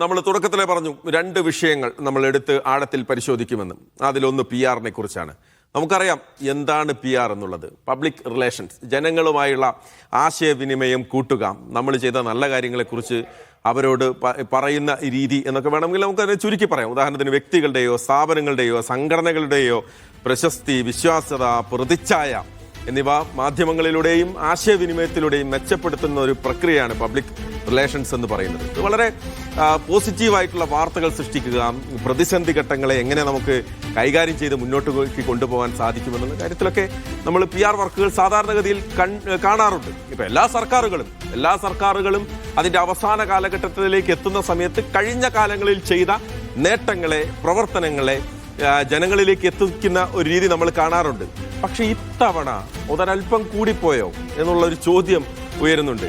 നമ്മൾ തുടക്കത്തിലെ പറഞ്ഞു രണ്ട് വിഷയങ്ങൾ നമ്മൾ എടുത്ത് ആഴത്തിൽ പരിശോധിക്കുമെന്ന്. അതിലൊന്ന് PR കുറിച്ചാണ്. നമുക്കറിയാം എന്താണ് PR എന്നുള്ളത്. പബ്ലിക് റിലേഷൻസ്, ജനങ്ങളുമായുള്ള ആശയവിനിമയം കൂട്ടുക, നമ്മൾ ചെയ്ത നല്ല കാര്യങ്ങളെക്കുറിച്ച് അവരോട് പറയുന്ന രീതി എന്നൊക്കെ വേണമെങ്കിൽ നമുക്കതിനെ ചുരുക്കി പറയാം. ഉദാഹരണത്തിന് വ്യക്തികളുടെയോ സ്ഥാപനങ്ങളുടെയോ സംഘടനകളുടെയോ പ്രശസ്തി, വിശ്വാസ്യത, പ്രതിച്ഛായ എന്നിവ മാധ്യമങ്ങളിലൂടെയും ആശയവിനിമയത്തിലൂടെയും മെച്ചപ്പെടുത്തുന്ന ഒരു പ്രക്രിയയാണ് പബ്ലിക് റിലേഷൻസ് എന്ന് പറയുന്നത്. ഇത് വളരെ പോസിറ്റീവായിട്ടുള്ള വാർത്തകൾ സൃഷ്ടിക്കുക, പ്രതിസന്ധി ഘട്ടങ്ങളെ എങ്ങനെ നമുക്ക് കൈകാര്യം ചെയ്ത് മുന്നോട്ട് കൊണ്ടുപോകാൻ സാധിക്കുമെന്നുള്ള കാര്യത്തിലൊക്കെ നമ്മൾ PR വർക്കുകൾ സാധാരണഗതിയിൽ കാണാറുണ്ട്. ഇപ്പം എല്ലാ സർക്കാരുകളും അതിൻ്റെ അവസാന കാലഘട്ടത്തിലേക്ക് എത്തുന്ന സമയത്ത് കഴിഞ്ഞ കാലങ്ങളിൽ ചെയ്ത നേട്ടങ്ങളെ, പ്രവർത്തനങ്ങളെ ജനങ്ങളിലേക്ക് എത്തിക്കുന്ന ഒരു രീതി നമ്മൾ കാണാറുണ്ട്. പക്ഷെ ഇത്തവണ ഒരൽപ്പം കൂടിപ്പോയോ എന്നുള്ളൊരു ചോദ്യം ഉയരുന്നുണ്ട്.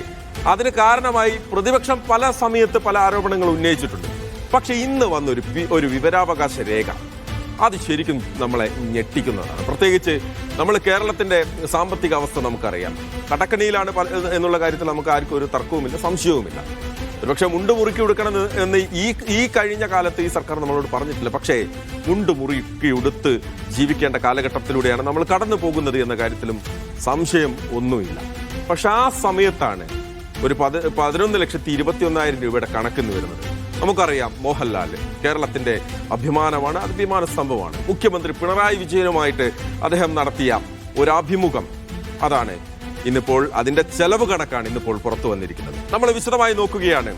അതിന് കാരണമായി പ്രതിപക്ഷം പല സമയത്ത് പല ആരോപണങ്ങൾ ഉന്നയിച്ചിട്ടുണ്ട്. പക്ഷെ ഇന്ന് വന്നൊരു വിവരാവകാശ രേഖ അത് ശരിക്കും നമ്മളെ ഞെട്ടിക്കുന്നതാണ്. പ്രത്യേകിച്ച് നമ്മൾ കേരളത്തിന്റെ സാമ്പത്തിക അവസ്ഥ നമുക്കറിയാം. കടക്കണിയിലാണ് എന്നുള്ള കാര്യത്തിൽ നമുക്ക് ആർക്കും ഒരു തർക്കവുമില്ല, സംശയവുമില്ല. ഒരുപക്ഷെ മുണ്ട് മുറുക്കി ഉടുക്കണം എന്ന് ഈ കഴിഞ്ഞ കാലത്ത് ഈ സർക്കാർ നമ്മളോട് പറഞ്ഞിട്ടില്ല. പക്ഷേ മുണ്ട് മുറുക്കി ഉടുത്ത് ജീവിക്കേണ്ട കാലഘട്ടത്തിലൂടെയാണ് നമ്മൾ കടന്നു പോകുന്നത് എന്ന കാര്യത്തിലും സംശയം ഒന്നുമില്ല. പക്ഷെ ആ സമയത്താണ് ഒരു 11,21,000 രൂപയുടെ കണക്കെന്ന് വരുന്നത്. നമുക്കറിയാം മോഹൻലാൽ കേരളത്തിന്റെ അഭിമാനമാണ്, അഭിമാന സ്തംഭമാണ്. മുഖ്യമന്ത്രി പിണറായി വിജയനുമായിട്ട് അദ്ദേഹം നടത്തിയ ഒരു അഭിമുഖം, അതാണ് ഇന്നിപ്പോൾ അതിന്റെ ചെലവ് കണക്കാണ് ഇന്നിപ്പോൾ പുറത്തു വന്നിരിക്കുന്നത്. നമ്മൾ വിശദമായി നോക്കുകയാണ്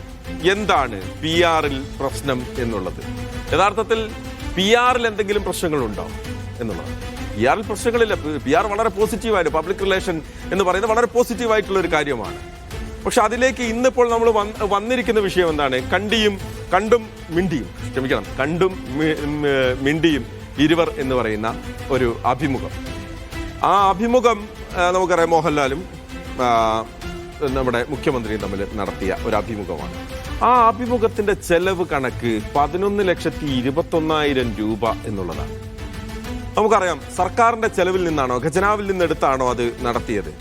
എന്താണ് PR പ്രശ്നം എന്നുള്ളത്. യഥാർത്ഥത്തിൽ PR എന്തെങ്കിലും പ്രശ്നങ്ങളുണ്ടോ എന്നുള്ളത്. PR പ്രശ്നങ്ങളില്ല. PR വളരെ പോസിറ്റീവായിട്ട്, പബ്ലിക് റിലേഷൻ എന്ന് പറയുന്നത് വളരെ പോസിറ്റീവായിട്ടുള്ള ഒരു കാര്യമാണ്. പക്ഷെ അതിലേക്ക് ഇന്നിപ്പോൾ നമ്മൾ വന്നിരിക്കുന്ന വിഷയം എന്താണ്? കണ്ടും മിണ്ടിയും ഇരുവർ എന്ന് പറയുന്ന ഒരു അഭിമുഖം. ആ അഭിമുഖം നമുക്കറിയാം മോഹൻലാലും നമ്മുടെ മുഖ്യമന്ത്രിയും തമ്മിൽ നടത്തിയ ഒരു അഭിമുഖമാണ്. ആ അഭിമുഖത്തിന്റെ ചെലവ് കണക്ക് 11,21,000 രൂപ എന്നുള്ളതാണ്. നമുക്കറിയാം സർക്കാരിന്റെ ചെലവിൽ നിന്നാണോ, ഖജനാവിൽ നിന്നെടുത്താണോ അത് നടത്തിയത്?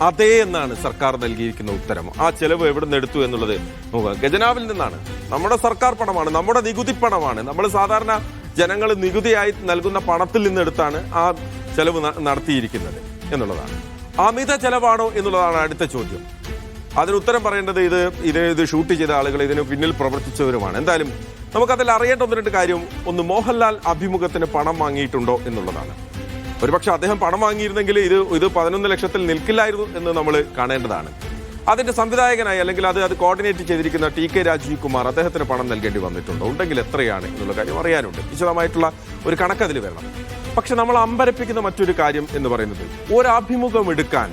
അതേ എന്നാണ് സർക്കാർ നൽകിയിരിക്കുന്ന ഉത്തരം. ആ ചെലവ് എവിടെ നിന്ന് എടുത്തു എന്നുള്ളത് നോക്കുക. ഖജനാവിൽ നിന്നാണ്. നമ്മുടെ സർക്കാർ പണമാണ്, നമ്മുടെ നികുതി പണമാണ്. നമ്മൾ സാധാരണ ജനങ്ങൾ നികുതിയായി നൽകുന്ന പണത്തിൽ നിന്നെടുത്താണ് ആ ചെലവ് നടത്തിയിരിക്കുന്നത് എന്നുള്ളതാണ്. അമിത ചെലവാണോ എന്നുള്ളതാണ് അടുത്ത ചോദ്യം. അതിന് ഉത്തരം പറയേണ്ടത് ഇത് ഷൂട്ട് ചെയ്ത ആളുകൾ, ഇതിന് പിന്നിൽ പ്രവർത്തിച്ചവരുമാണ്. എന്തായാലും നമുക്കതിൽ അറിയേണ്ട ഒന്ന് രണ്ട് കാര്യം. ഒന്ന്, മോഹൻലാൽ അഭിമുഖത്തിന് പണം വാങ്ങിയിട്ടുണ്ടോ എന്നുള്ളതാണ്. ഒരുപക്ഷെ അദ്ദേഹം പണം വാങ്ങിയിരുന്നെങ്കിൽ ഇത് 11 ലക്ഷത്തിൽ നിൽക്കില്ലായിരുന്നു എന്ന് നമ്മൾ കാണേണ്ടതാണ്. അതിന്റെ സംവിധായകനായി അല്ലെങ്കിൽ അത് കോർഡിനേറ്റ് ചെയ്തിരിക്കുന്ന TK രാജീവ് കുമാർ, അദ്ദേഹത്തിന് പണം നൽകേണ്ടി വന്നിട്ടുണ്ടോ, ഉണ്ടെങ്കിൽ എത്രയാണ് എന്നുള്ള കാര്യം അറിയാനുണ്ട്. വിശദമായിട്ടുള്ള ഒരു കണക്ക് അതിൽ വരണം. പക്ഷെ നമ്മൾ അമ്പരപ്പിക്കുന്ന മറ്റൊരു കാര്യം എന്ന് പറയുന്നത് ഒരു അഭിമുഖം എടുക്കാൻ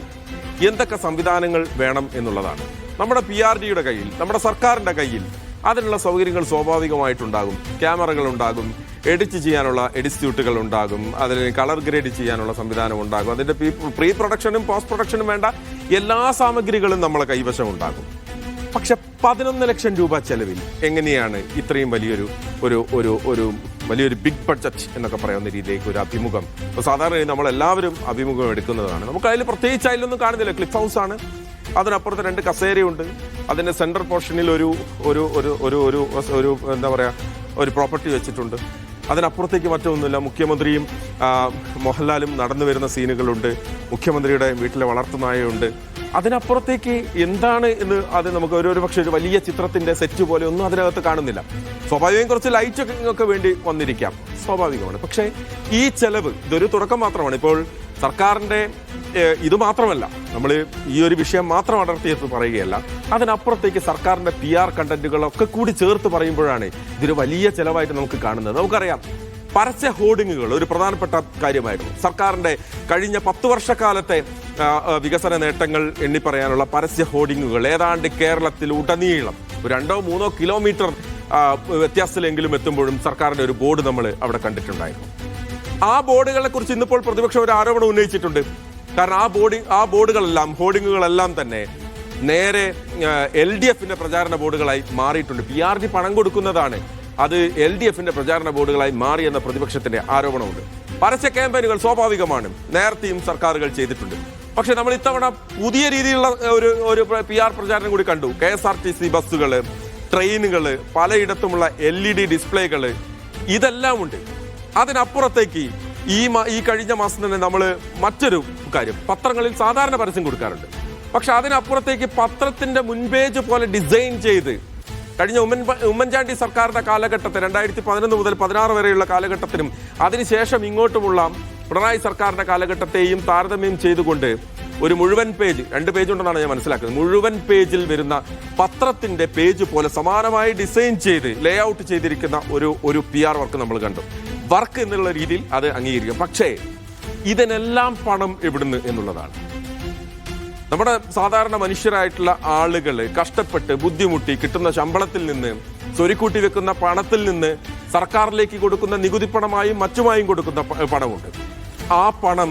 എന്തൊക്കെ സംവിധാനങ്ങൾ വേണം എന്നുള്ളതാണ്. നമ്മുടെ PRDയുടെ കയ്യിൽ, നമ്മുടെ സർക്കാരിന്റെ കയ്യിൽ അതിനുള്ള സൗകര്യങ്ങൾ സ്വാഭാവികമായിട്ടുണ്ടാകും. ക്യാമറകൾ ഉണ്ടാകും, എഡിറ്റ് ചെയ്യാനുള്ള എഡിറ്റ്യൂട്ടുകൾ ഉണ്ടാകും, അതിന് കളർ ഗ്രേഡ് ചെയ്യാനുള്ള സംവിധാനം ഉണ്ടാകും, അതിന്റെ പ്രീ പ്രൊഡക്ഷനും പോസ്റ്റ് പ്രൊഡക്ഷനും വേണ്ട എല്ലാ സാമഗ്രികളും നമ്മളെ കൈവശം ഉണ്ടാകും. പക്ഷെ 11 ലക്ഷം രൂപ ചെലവിൽ എങ്ങനെയാണ് ഇത്രയും വലിയൊരു ബിഗ് ബഡ്ജറ്റ് എന്നൊക്കെ പറയുന്ന രീതിയിലേക്ക് ഒരു അഭിമുഖം? സാധാരണ നമ്മളെല്ലാവരും അഭിമുഖം എടുക്കുന്നതാണ്. നമുക്ക് അതിൽ പ്രത്യേകിച്ച് അതിലൊന്നും കാണുന്നില്ല. ക്ലിഫ് ഹൗസ് ആണ്, അതിനപ്പുറത്ത് 2 കസേരയുണ്ട്, അതിന്റെ സെന്റർ പോർഷനിൽ ഒരു എന്താ പറയാ, ഒരു പ്രോപ്പർട്ടി വെച്ചിട്ടുണ്ട്. അതിനപ്പുറത്തേക്ക് മറ്റൊന്നുമില്ല. മുഖ്യമന്ത്രിയും മോഹൻലാലും നടന്നു വരുന്ന സീനുകളുണ്ട്, മുഖ്യമന്ത്രിയുടെ വീട്ടിലെ വളർത്തുനായുണ്ട്. അതിനപ്പുറത്തേക്ക് എന്താണ് എന്ന് അത് നമുക്ക് ഒരു പക്ഷേ ഒരു വലിയ ചിത്രത്തിന്റെ സെറ്റ് പോലെ ഒന്നും അതിനകത്ത് കാണുന്നില്ല. സ്വാഭാവികം കുറച്ച് ലൈറ്റ് ഒക്കെ വേണ്ടി വന്നിരിക്കാം, സ്വാഭാവികമാണ്. പക്ഷേ ഈ ചെലവ് ഇതൊരു തുടക്കം മാത്രമാണ്. ഇപ്പോൾ സർക്കാരിന്റെ ഇത് മാത്രമല്ല, നമ്മൾ ഈ ഒരു വിഷയം മാത്രം അടർത്തിയെന്ന് പറയുകയല്ല, അതിനപ്പുറത്തേക്ക് സർക്കാരിന്റെ PR കണ്ടന്റുകളൊക്കെ കൂടി ചേർത്ത് പറയുമ്പോഴാണ് ഇതൊരു വലിയ ചെലവായിട്ട് നമുക്ക് കാണുന്നത്. നമുക്കറിയാം പരസ്യ ഹോർഡിങ്ങുകൾ ഒരു പ്രധാനപ്പെട്ട കാര്യമായിരുന്നു. സർക്കാരിന്റെ കഴിഞ്ഞ 10 വർഷക്കാലത്തെ വികസന നേട്ടങ്ങൾ എണ്ണിപ്പറയാനുള്ള പരസ്യ ഹോർഡിങ്ങുകൾ ഏതാണ്ട് കേരളത്തിൽ ഉടനീളം 2-3 കിലോമീറ്റർ വ്യത്യാസത്തിലെങ്കിലും എത്തുമ്പോഴും സർക്കാരിന്റെ ഒരു ബോർഡ് നമ്മൾ അവിടെ കണ്ടിട്ടുണ്ടായിരുന്നു. ആ ബോർഡുകളെ കുറിച്ച് ഇന്നിപ്പോൾ പ്രതിപക്ഷം ഒരു ആരോപണം ഉന്നയിച്ചിട്ടുണ്ട്. കാരണം ആ ബോർഡുകളെല്ലാം, ഹോർഡിങ്ങുകളെല്ലാം തന്നെ നേരെ LDFന്റെ പ്രചാരണ ബോർഡുകളായി മാറിയിട്ടുണ്ട്. PRD പണം കൊടുക്കുന്നതാണ്, അത് LDFന്റെ പ്രചാരണ ബോർഡുകളായി മാറി എന്ന പ്രതിപക്ഷത്തിന്റെ ആരോപണമുണ്ട്. പരസ്യ ക്യാമ്പയിനുകൾ സ്വാഭാവികമാണ്, നേരത്തെയും സർക്കാരുകൾ ചെയ്തിട്ടുണ്ട്. പക്ഷെ നമ്മൾ ഇത്തവണ പുതിയ രീതിയിലുള്ള ഒരു PR പ്രചാരണം കൂടി കണ്ടു. KSRTC ബസ്സുകൾ ട്രെയിനുകൾ, പലയിടത്തുമുള്ള LED ഡിസ്പ്ലേകൾ, ഇതെല്ലാം ഉണ്ട്. അതിനപ്പുറത്തേക്ക് ഈ കഴിഞ്ഞ മാസം തന്നെ നമ്മൾ മറ്റൊരു കാര്യം, പത്രങ്ങളിൽ സാധാരണ പരസ്യം കൊടുക്കാറുണ്ട്. പക്ഷെ അതിനപ്പുറത്തേക്ക് പത്രത്തിന്റെ മുൻപേജ് പോലെ ഡിസൈൻ ചെയ്ത് കഴിഞ്ഞ ഉമ്മൻചാണ്ടി സർക്കാരിന്റെ കാലഘട്ടത്തിൽ 2011 മുതൽ 16 വരെയുള്ള കാലഘട്ടത്തിനും അതിനുശേഷം ഇങ്ങോട്ടുമുള്ള പിണറായി സർക്കാരിന്റെ കാലഘട്ടത്തെയും താരതമ്യം ചെയ്തുകൊണ്ട് ഒരു മുഴുവൻ പേജ്, 2 പേജ് ഉണ്ടെന്നാണ് ഞാൻ മനസ്സിലാക്കുന്നത്, മുഴുവൻ പേജിൽ വരുന്ന പത്രത്തിന്റെ പേജ് പോലെ സമാനമായി ഡിസൈൻ ചെയ്ത് ലേ ഔട്ട് ചെയ്തിരിക്കുന്ന ഒരു PR വർക്ക് നമ്മൾ കണ്ടു. വർക്ക് എന്നുള്ള രീതിയിൽ അത് അംഗീകരിക്കും. പക്ഷേ ഇതിനെല്ലാം പണം എവിടുന്ന് എന്നുള്ളതാണ്. നമ്മുടെ സാധാരണ മനുഷ്യരായിട്ടുള്ള ആളുകൾ കഷ്ടപ്പെട്ട് ബുദ്ധിമുട്ടി കിട്ടുന്ന ശമ്പളത്തിൽ നിന്ന്, സ്വരുക്കൂട്ടി വെക്കുന്ന പണത്തിൽ നിന്ന്, സർക്കാരിലേക്ക് കൊടുക്കുന്ന നികുതി പണമായും മറ്റുമായും കൊടുക്കുന്ന പണമുണ്ട്. ആ പണം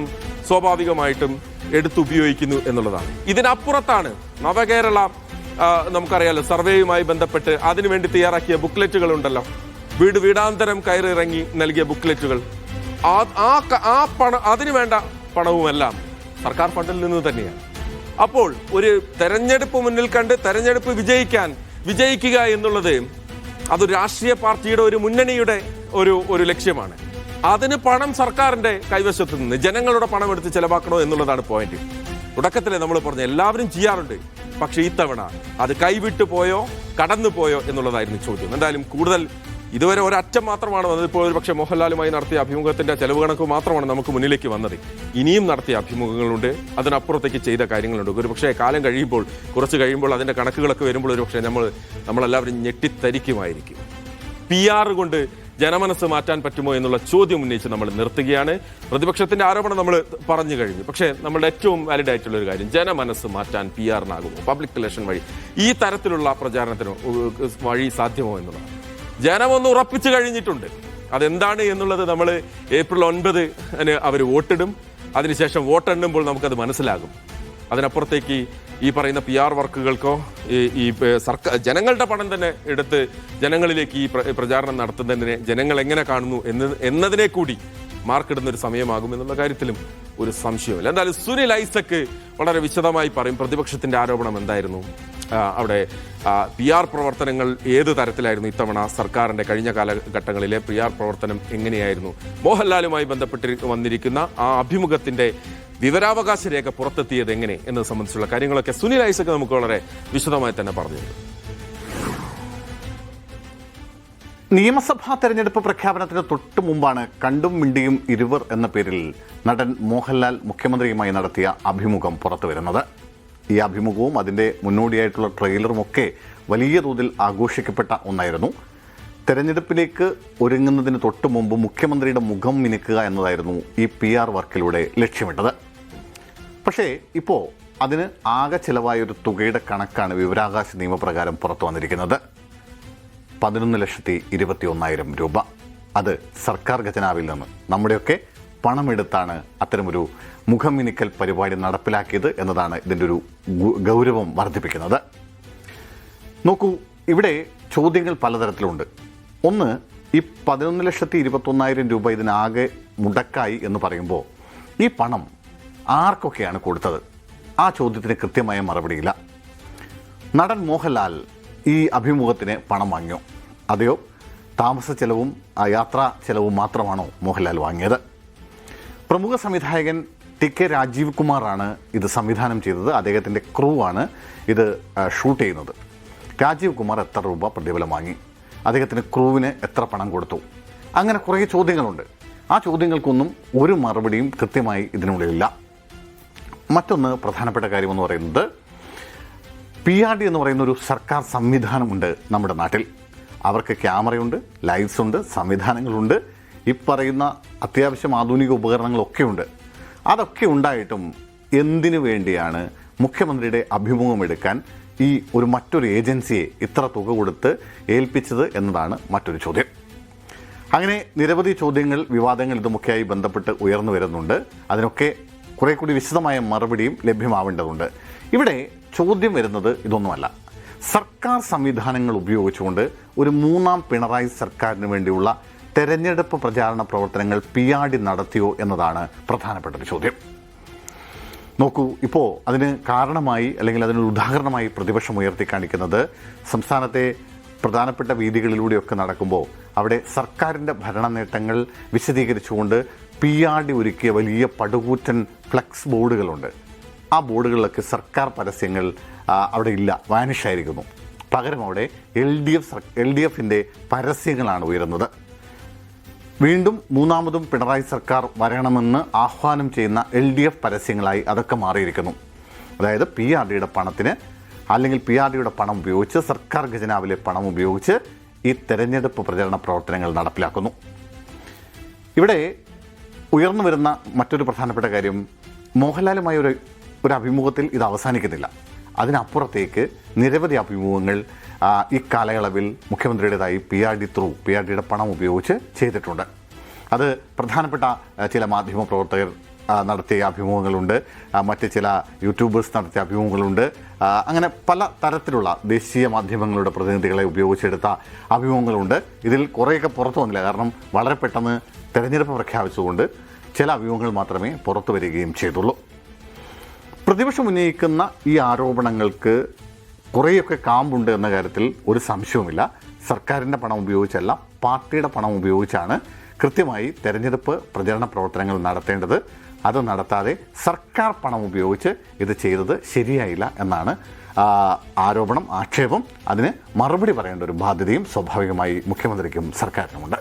സ്വാഭാവികമായിട്ടും എടുത്തുപയോഗിക്കുന്നു എന്നുള്ളതാണ്. ഇതിനപ്പുറത്താണ് നവകേരള, നമുക്കറിയാലോ, സർവേയുമായി ബന്ധപ്പെട്ട് അതിനുവേണ്ടി തയ്യാറാക്കിയ ബുക്ക്ലെറ്റുകൾ ഉണ്ടല്ലോ, വീടാന്തരം കയറിറങ്ങി നൽകിയ ബുക്ക്ലെറ്റുകൾ. ആ പണം, അതിനു വേണ്ട പണവുമെല്ലാം സർക്കാർ ഫണ്ടിൽ നിന്ന് തന്നെയാണ്. അപ്പോൾ ഒരു തെരഞ്ഞെടുപ്പ് മുന്നിൽ കണ്ട് തെരഞ്ഞെടുപ്പ് വിജയിക്കുക എന്നുള്ളത് അതൊരു രാഷ്ട്രീയ പാർട്ടിയുടെ, ഒരു മുന്നണിയുടെ ഒരു ലക്ഷ്യമാണ്. അതിന് പണം സർക്കാരിന്റെ കൈവശത്ത് നിന്ന് ജനങ്ങളുടെ പണം എടുത്ത് ചെലവാക്കണോ എന്നുള്ളതാണ് പോയിന്റ്. തുടക്കത്തിലെ നമ്മൾ പറഞ്ഞ എല്ലാവരും ചെയ്യാറുണ്ട്. പക്ഷെ ഇത്തവണ അത് കൈവിട്ടു പോയോ, കടന്നു പോയോ എന്നുള്ളതായിരുന്നു ചോദ്യം. എന്തായാലും കൂടുതൽ ഇതുവരെ ഒരറ്റം മാത്രമാണ് വന്നത്. ഇപ്പോൾ ഒരു പക്ഷേ മോഹൻലാലുമായി നടത്തിയ അഭിമുഖത്തിന്റെ ചെലവ് കണക്ക് മാത്രമാണ് നമുക്ക് മുന്നിലേക്ക് വന്നത്. ഇനിയും നടത്തിയ അഭിമുഖങ്ങളുണ്ട്, അതിനപ്പുറത്തേക്ക് ചെയ്ത കാര്യങ്ങളുണ്ട്. ഒരു പക്ഷേ കാലം കഴിയുമ്പോൾ, കുറച്ച് കഴിയുമ്പോൾ അതിന്റെ കണക്കുകളൊക്കെ വരുമ്പോൾ ഒരു പക്ഷേ നമ്മളെല്ലാവരും ഞെട്ടിത്തരിക്കുമായിരിക്കും. PR കൊണ്ട് ജനമനസ്സ് മാറ്റാൻ പറ്റുമോ എന്നുള്ള ചോദ്യം ഉന്നയിച്ച് നമ്മൾ നിർത്തുകയാണ്. പ്രതിപക്ഷത്തിന്റെ ആരോപണം നമ്മൾ പറഞ്ഞു കഴിഞ്ഞു. പക്ഷേ നമ്മളുടെ ഏറ്റവും വാലിഡ് ആയിട്ടുള്ള ഒരു കാര്യം, ജനമനസ്സ് മാറ്റാൻ PR-നാകുമോ, പബ്ലിക് റിലേഷൻ വഴി ഈ തരത്തിലുള്ള പ്രചാരണത്തിന് വഴി സാധ്യമോ എന്നുള്ളതാണ്. ജനമൊന്ന് ഉറപ്പിച്ചു കഴിഞ്ഞിട്ടുണ്ട്. അതെന്താണ് എന്നുള്ളത് നമ്മൾ ഏപ്രിൽ 9 അവർ വോട്ടിടും. അതിനുശേഷം വോട്ടെണ്ണുമ്പോൾ നമുക്കത് മനസ്സിലാകും. അതിനപ്പുറത്തേക്ക് ഈ പറയുന്ന PR വർക്കുകൾക്കോ ഈ സർക്കാർ ജനങ്ങളുടെ പണം തന്നെ എടുത്ത് ജനങ്ങളിലേക്ക് ഈ പ്രചാരണം നടത്തുന്നതിനെ ജനങ്ങൾ എങ്ങനെ കാണുന്നു എന്നതിനെ കൂടി മാർക്കിടുന്ന ഒരു സമയമാകും എന്നുള്ള കാര്യത്തിലും ഒരു സംശയമില്ല. എന്തായാലും സുനിൽ ഐസക് വളരെ വിശദമായി പറയും പ്രതിപക്ഷത്തിന്റെ ആരോപണം എന്തായിരുന്നു, അവിടെ PR പ്രവർത്തനങ്ങൾ ഏത് തരത്തിലായിരുന്നു, ഇത്തവണ സർക്കാരിന്റെ കഴിഞ്ഞ കാലഘട്ടങ്ങളിലെ PR പ്രവർത്തനം എങ്ങനെയായിരുന്നു, മോഹൻലാലുമായി ബന്ധപ്പെട്ട് വന്നിരിക്കുന്ന ആ അഭിമുഖത്തിന്റെ വിവരാവകാശ രേഖ പുറത്തെത്തിയത് എങ്ങനെ എന്നത് സംബന്ധിച്ചുള്ള കാര്യങ്ങളൊക്കെ സുനിൽ ഐസക് നമുക്ക് വളരെ വിശദമായി തന്നെ പറഞ്ഞു. നിയമസഭാ തെരഞ്ഞെടുപ്പ് പ്രഖ്യാപനത്തിന് തൊട്ടു മുമ്പാണ് കണ്ടും മിണ്ടിയും ഇരുവർ എന്ന പേരിൽ നടൻ മോഹൻലാൽ മുഖ്യമന്ത്രിയുമായി നടത്തിയ അഭിമുഖം പുറത്തു വരുന്നത്. ഈ അഭിമുഖവും അതിൻ്റെ മുന്നോടിയായിട്ടുള്ള ട്രെയിലറും ഒക്കെ വലിയ തോതിൽ ആഘോഷിക്കപ്പെട്ട ഒന്നായിരുന്നു. തെരഞ്ഞെടുപ്പിലേക്ക് ഒരുങ്ങുന്നതിന് തൊട്ടു മുമ്പ് മുഖ്യമന്ത്രിയുടെ മുഖം മിനുക്കുക എന്നതായിരുന്നു ഈ PR വർക്കിലൂടെ ലക്ഷ്യമിട്ടത്. പക്ഷേ ഇപ്പോൾ അതിന് ആകെ ചിലവായ ഒരു തുകയുടെ കണക്കാണ് വിവരാവകാശ നിയമപ്രകാരം പുറത്തു വന്നിരിക്കുന്നത്. 11,21,000 രൂപ. അത് സർക്കാർ ഖജനാവിൽ നിന്ന് നമ്മുടെയൊക്കെ പണമെടുത്താണ് അത്തരമൊരു മുഖമിനുക്കൽ പരിപാടി നടപ്പിലാക്കിയത് എന്നതാണ് ഇതിൻ്റെ ഒരു ഗൗരവം വർദ്ധിപ്പിക്കുന്നത്. നോക്കൂ, ഇവിടെ ചോദ്യങ്ങൾ പലതരത്തിലുണ്ട്. ഒന്ന്, ഈ 11,21,000 രൂപ ഇതിനാകെ മുടക്കായി എന്ന് പറയുമ്പോൾ ഈ പണം ആർക്കൊക്കെയാണ് കൊടുത്തത്? ആ ചോദ്യത്തിന് കൃത്യമായ മറുപടിയില്ല. നടൻ മോഹൻലാൽ ഈ അഭിമുഖത്തിന് പണം വാങ്ങിയോ, അതെയോ താമസ ചെലവും യാത്രാ ചെലവും മാത്രമാണോ മോഹൻലാൽ വാങ്ങിയത്? പ്രമുഖ സംവിധായകൻ TK രാജീവ് കുമാറാണ് ഇത് സംവിധാനം ചെയ്തത്. അദ്ദേഹത്തിൻ്റെ ക്രൂ ആണ് ഇത് ഷൂട്ട് ചെയ്യുന്നത്. രാജീവ് കുമാർ എത്ര രൂപ പ്രതിഫലം വാങ്ങി, അദ്ദേഹത്തിന് ക്രൂവിന് എത്ര പണം കൊടുത്തു, അങ്ങനെ കുറേ ചോദ്യങ്ങളുണ്ട്. ആ ചോദ്യങ്ങൾക്കൊന്നും ഒരു മറുപടിയും കൃത്യമായി ഇതിനുള്ളിലില്ല. മറ്റൊന്ന് പ്രധാനപ്പെട്ട കാര്യമെന്ന് പറയുന്നത്, PRD എന്ന് പറയുന്ന ഒരു സർക്കാർ സംവിധാനമുണ്ട് നമ്മുടെ നാട്ടിൽ. അവർക്ക് ക്യാമറയുണ്ട്, ലൈറ്റ്സ് ഉണ്ട്, സംവിധാനങ്ങളുണ്ട്, ഈ പറയുന്ന അത്യാവശ്യം ആധുനിക ഉപകരണങ്ങളൊക്കെ ഉണ്ട്. അതൊക്കെ ഉണ്ടായിട്ടും എന്തിനു വേണ്ടിയാണ് മുഖ്യമന്ത്രിയുടെ അഭിമുഖം എടുക്കാൻ ഈ മറ്റൊരു ഏജൻസിയെ ഇത്ര തുക കൊടുത്ത് ഏൽപ്പിച്ചത് എന്നതാണ് മറ്റൊരു ചോദ്യം. അങ്ങനെ നിരവധി ചോദ്യങ്ങൾ, വിവാദങ്ങൾ ഇതുമൊക്കെയായി ബന്ധപ്പെട്ട് ഉയർന്നു വരുന്നുണ്ട്. അതിനൊക്കെ കുറെ കൂടി വിശദമായ മറുപടിയും ലഭ്യമാവേണ്ടതുണ്ട്. ഇവിടെ ചോദ്യം വരുന്നത് ഇതൊന്നുമല്ല. സർക്കാർ സംവിധാനങ്ങൾ ഉപയോഗിച്ചുകൊണ്ട് ഒരു മൂന്നാം പിണറായി സർക്കാരിന് വേണ്ടിയുള്ള തെരഞ്ഞെടുപ്പ് പ്രചാരണ പ്രവർത്തനങ്ങൾ PRD നടത്തിയോ എന്നതാണ് പ്രധാനപ്പെട്ട ഒരു ചോദ്യം. നോക്കൂ, ഇപ്പോൾ അതിന് കാരണമായി അല്ലെങ്കിൽ അതിനൊരു ഉദാഹരണമായി പ്രതിപക്ഷം ഉയർത്തി കാണിക്കുന്നത് സംസ്ഥാനത്തെ പ്രധാനപ്പെട്ട വേദികളിലൂടെയൊക്കെ നടക്കുമ്പോൾ അവിടെ സർക്കാരിൻ്റെ ഭരണ നേട്ടങ്ങൾ വിശദീകരിച്ചുകൊണ്ട് PRD ഒരുക്കിയ വലിയ പടുകൂറ്റൻ ഫ്ലെക്സ് ബോർഡുകളുണ്ട്. ആ ബോർഡുകളിലൊക്കെ സർക്കാർ പരസ്യങ്ങൾ അവിടെ ഇല്ല, വാനിഷായിരിക്കുന്നു. പകരം അവിടെ LDFിൻ്റെ പരസ്യങ്ങളാണ് ഉയരുന്നത്. വീണ്ടും മൂന്നാമതും പിണറായി സർക്കാർ വരണമെന്ന് ആഹ്വാനം ചെയ്യുന്ന LDF പരസ്യങ്ങളായി അതൊക്കെ മാറിയിരിക്കുന്നു. അതായത് PRDയുടെ പണത്തിന് അല്ലെങ്കിൽ PRDയുടെ പണം ഉപയോഗിച്ച്, സർക്കാർ ഖജനാവിലെ പണം ഉപയോഗിച്ച് ഈ തെരഞ്ഞെടുപ്പ് പ്രചരണ പ്രവർത്തനങ്ങൾ നടപ്പിലാക്കുന്നു. ഇവിടെ ഉയർന്നു വരുന്ന മറ്റൊരു പ്രധാനപ്പെട്ട കാര്യം, മോഹൻലാലുമായി ഒരു അഭിമുഖത്തിൽ ഇത് അവസാനിക്കുന്നില്ല. അതിനപ്പുറത്തേക്ക് നിരവധി അഭിമുഖങ്ങൾ ഈ കാലയളവിൽ മുഖ്യമന്ത്രിയുടേതായി PRDയുടെ പണം ഉപയോഗിച്ച് ചെയ്തിട്ടുണ്ട്. അത് പ്രധാനപ്പെട്ട ചില മാധ്യമ പ്രവർത്തകർ നടത്തിയ അഭിമുഖങ്ങളുണ്ട്, മറ്റ് ചില യൂട്യൂബേഴ്സ് നടത്തിയ അഭിമുഖങ്ങളുണ്ട്. അങ്ങനെ പല തരത്തിലുള്ള ദേശീയ മാധ്യമങ്ങളുടെ പ്രതിനിധികളെ ഉപയോഗിച്ചെടുത്ത അഭിമുഖങ്ങളുണ്ട്. ഇതിൽ കുറേയൊക്കെ പുറത്തു വന്നില്ല, കാരണം വളരെ പെട്ടെന്ന് തെരഞ്ഞെടുപ്പ് പ്രഖ്യാപിച്ചുകൊണ്ട് ചില അഭിമുഖങ്ങൾ മാത്രമേ പുറത്തു വരികയും ചെയ്തുള്ളൂ. പ്രതിപക്ഷം ഉന്നയിക്കുന്ന ഈ ആരോപണങ്ങൾക്ക് കുറേയൊക്കെ കാമ്പുണ്ട് എന്ന കാര്യത്തിൽ ഒരു സംശയവുമില്ല. സർക്കാരിൻ്റെ പണം ഉപയോഗിച്ചല്ല, പാർട്ടിയുടെ പണം ഉപയോഗിച്ചാണ് കൃത്യമായി തെരഞ്ഞെടുപ്പ് പ്രചരണ പ്രവർത്തനങ്ങൾ നടത്തേണ്ടത്. അത് നടത്താതെ സർക്കാർ പണം ഉപയോഗിച്ച് ഇത് ചെയ്തത് ശരിയായില്ല എന്നാണ് ആരോപണം, ആക്ഷേപം. അതിന് മറുപടി പറയേണ്ട ഒരു ബാധ്യതയും സ്വാഭാവികമായി മുഖ്യമന്ത്രിക്കും സർക്കാരിനുമുണ്ട്.